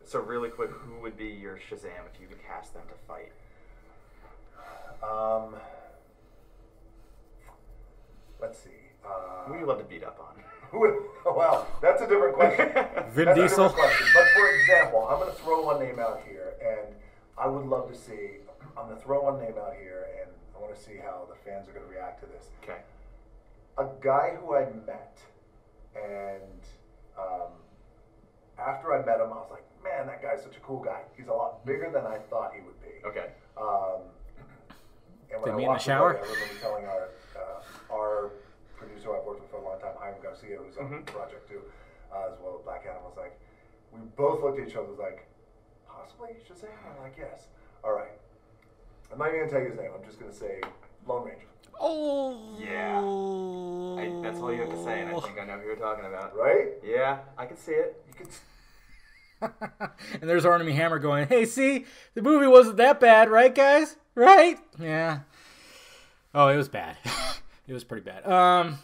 So really quick, who would be your Shazam if you could cast them to fight? Let's see. Who would you love to beat up on? Well, that's a different question. Vin Diesel. But for example, I'm going to throw one name out here, and I would love to see. I'm going to throw one name out here, and I want to see how the fans are going to react to this. Okay. A guy who I met, and after I met him, I was like, man, that guy's such a cool guy. He's a lot bigger than I thought he would be. Okay. And They when meet I in the walked shower? away, I remember telling our producer I've worked with for a long time, Hiram Garcia, who's on the project too, as well as Black Adam, was like, we both looked at each other like, possibly Shazam? I'm like, yes. All right. I'm not even going to tell you his name. I'm just going to say Lone Ranger. Oh. Yeah. That's all you have to say, and I think I know who you're talking about. Right? Yeah, I can see it. You could... And there's Armie Hammer going, hey, see, the movie wasn't that bad, right, guys? Right? Yeah. Oh, it was bad. It was pretty bad.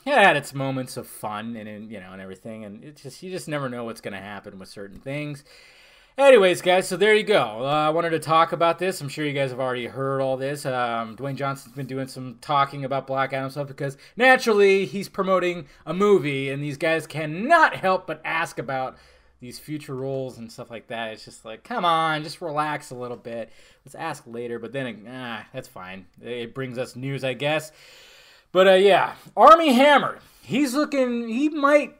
It had its moments of fun and everything, and you just never know what's going to happen with certain things. Anyways, guys, so there you go. I wanted to talk about this. I'm sure you guys have already heard all this. Dwayne Johnson's been doing some talking about Black Adam stuff because naturally he's promoting a movie, and these guys cannot help but ask about these future roles and stuff like that. It's just like, come on, just relax a little bit. Let's ask later, but then, that's fine. It brings us news, I guess. But, yeah, Armie Hammer. He might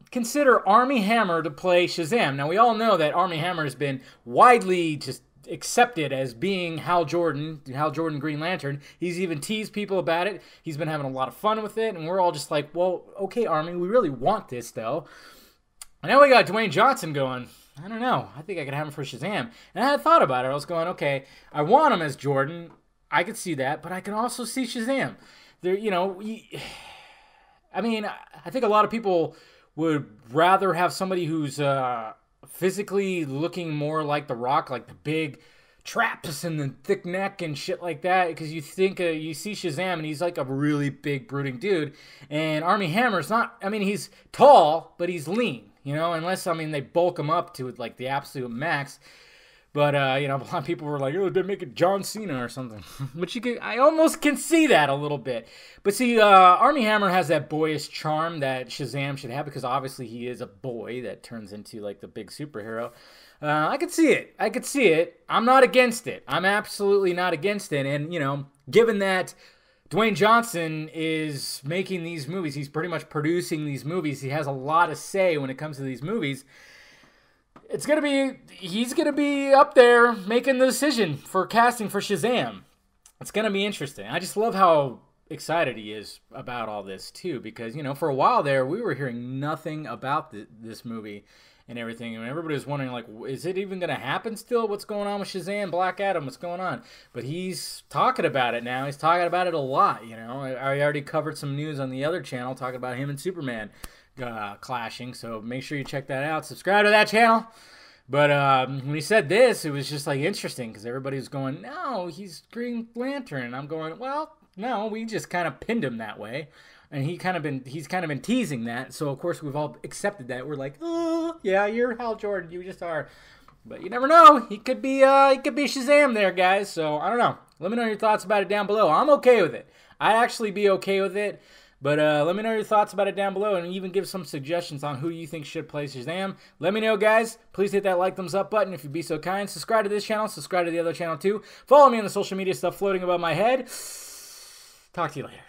consider Armie Hammer to play Shazam. Now, we all know that Armie Hammer has been widely just accepted as being Hal Jordan Green Lantern. He's even teased people about it. He's been having a lot of fun with it, and we're all just like, well, okay, Armie, we really want this, though. And now we got Dwayne Johnson going, I don't know. I think I could have him for Shazam. And I had thought about it. I was going, okay, I want him as Jordan. I could see that, but I can also see Shazam. There, I mean, I think a lot of people would rather have somebody who's physically looking more like The Rock, like the big traps and the thick neck and shit like that, because you think you see Shazam and he's like a really big brooding dude, and Armie Hammer's not. I mean, he's tall, but he's lean. Unless they bulk him up to like the absolute max. But a lot of people were like, "Oh, they're making John Cena or something," which I almost can see that a little bit. But see, Armie Hammer has that boyish charm that Shazam should have, because obviously he is a boy that turns into like the big superhero. I could see it. I'm not against it. I'm absolutely not against it. And given that Dwayne Johnson is making these movies, he's pretty much producing these movies. He has a lot to say when it comes to these movies. He's gonna be up there making the decision for casting for Shazam. It's gonna be interesting. I just love how excited he is about all this too, because for a while there we were hearing nothing about this movie and everything, and everybody was wondering, like, is it even going to happen still? What's going on with Shazam, Black Adam? What's going on? But he's talking about it now. He's talking about it a lot, I already covered some news on the other channel talking about him and Superman clashing, so make sure you check that out. Subscribe to that channel. But when he said this, it was just, like, interesting, because everybody was going, no, he's Green Lantern. And I'm going, well, no, we just kind of pinned him that way. And he's kind of been teasing that, so of course we've all accepted that. We're like, oh yeah, you're Hal Jordan, you just are. But you never know. He could be Shazam there, guys. So I don't know. Let me know your thoughts about it down below. I'm okay with it. I'd actually be okay with it. But let me know your thoughts about it down below, and even give some suggestions on who you think should play Shazam. Let me know, guys. Please hit that like, thumbs up button if you'd be so kind. Subscribe to this channel. Subscribe to the other channel too. Follow me on the social media stuff floating above my head. Talk to you later.